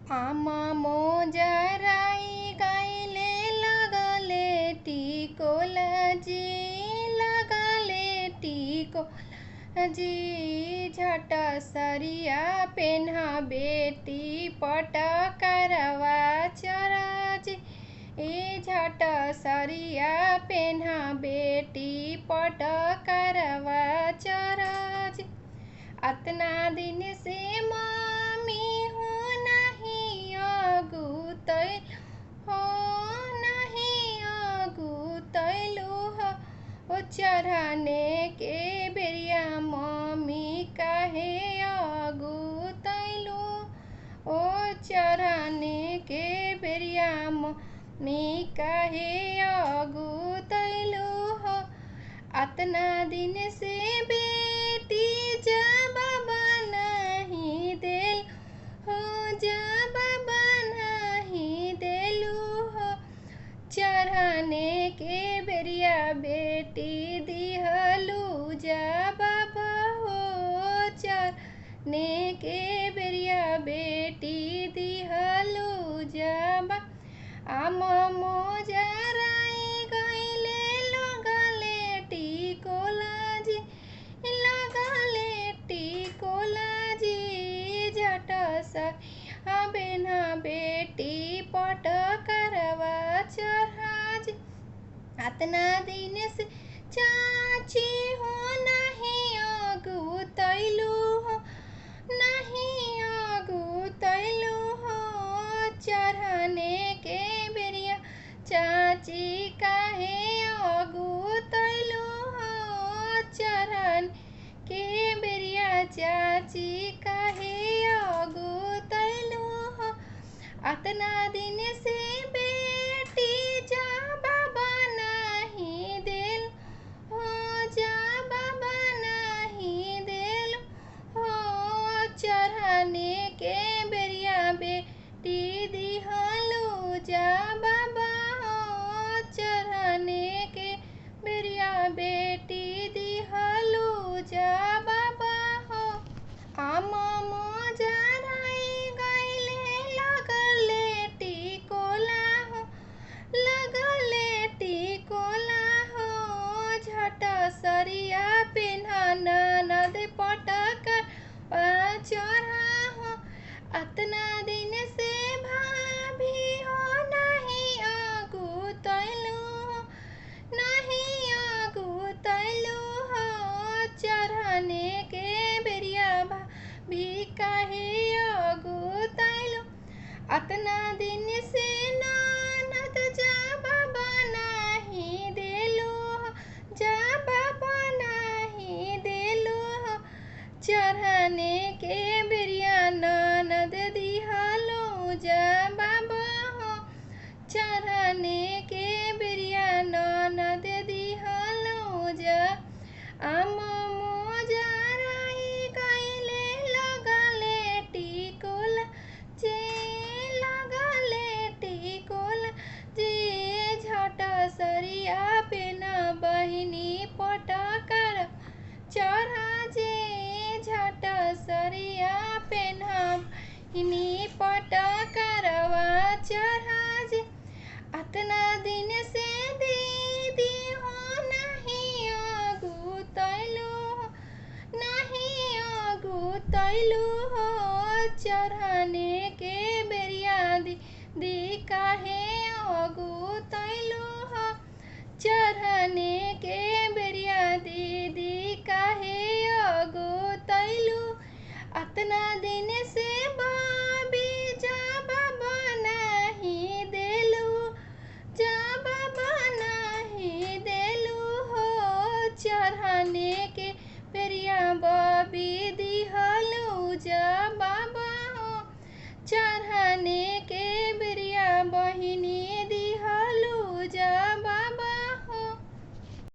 आमा मोजराई गाइले लगले टिकोला जी, लगले टिकोला जी। झट सरिया पेन्हा बेटी पटकरवा चरजी, ए झट सरिया पेन्हा बेटी पटकरवा चरजी। अतना दिन से मम्मी हो नहीं अगुतैल हो, नहीं अगुतैलु हो। ओ चढ़ाने के बेरिया मम्मी काहे अगुतैलु, ओ चढ़ाने के बेरिया मम्मी काहे अगुतैलु हो। अतना दिन से बेटी जवाब नहीं देल हो, जवाब नहीं देलु हो। चढ़ाने के बेरिया बेटी दिहलु जवाब हो, चढ़ाने के बेरिया बेटी दिहलु जवाब। आमा मोजराई गाइले लगले टिकोला जी, लगले टिकोला जी। झट सरिया पेन्हा बेटी पटकरवा चरजी। अतना दिन से चाची हो नहीं अगुतैलु हो, नहीं अगुतैलु हो। चढ़ाने के बेरिया चाची काहे अगुतैलु हो, चढ़ाने के बेरिया चाची काहे अगुतैलु हो। अतना दिन से बेटी जवाब नहीं देल हो, जवाब नहीं देल हो। चढ़ाने के बेरिया बेटी दिहलु जवाब हो, चढ़ाने के बेरिया बेटी दिहलु जवाब हो। आमा मोजराई गाइले लगले टिकोला हो, लगले टिकोला हो। झट सरिया पेन्हा ननद पटकरवा चरहा हो। अतना दिन से भाभी हो नहीं अगुतैलु हो, नहीं अगुतैलु हो। चढ़ाने के बेरिया भाभी काहे अगुतैलु। अतना दिन से ननद जवाब नहीं देलु हो, जवाब नहीं देलु हो। चढ़ाने के बेरिया ननद दिहलु जवाब हो, चढ़ाने के बेरिया ननद दिहलु जवाब। आमा मोजराई गाइले लगले टिकोला जी, लगले टिकोला जी। झट सरिया पेन्हा बहिनी पटकरवा चरजी, झट सरिया पेन्हा बहिनी पटकरवा चरजी। अतना दिन से दीदी हो नहीं अगुतैलु हो, नहीं अगुतैलु हो। चढ़ाने के बेरिया दीदी काहे अगुतैलु हो, चढ़ाने के बेरिया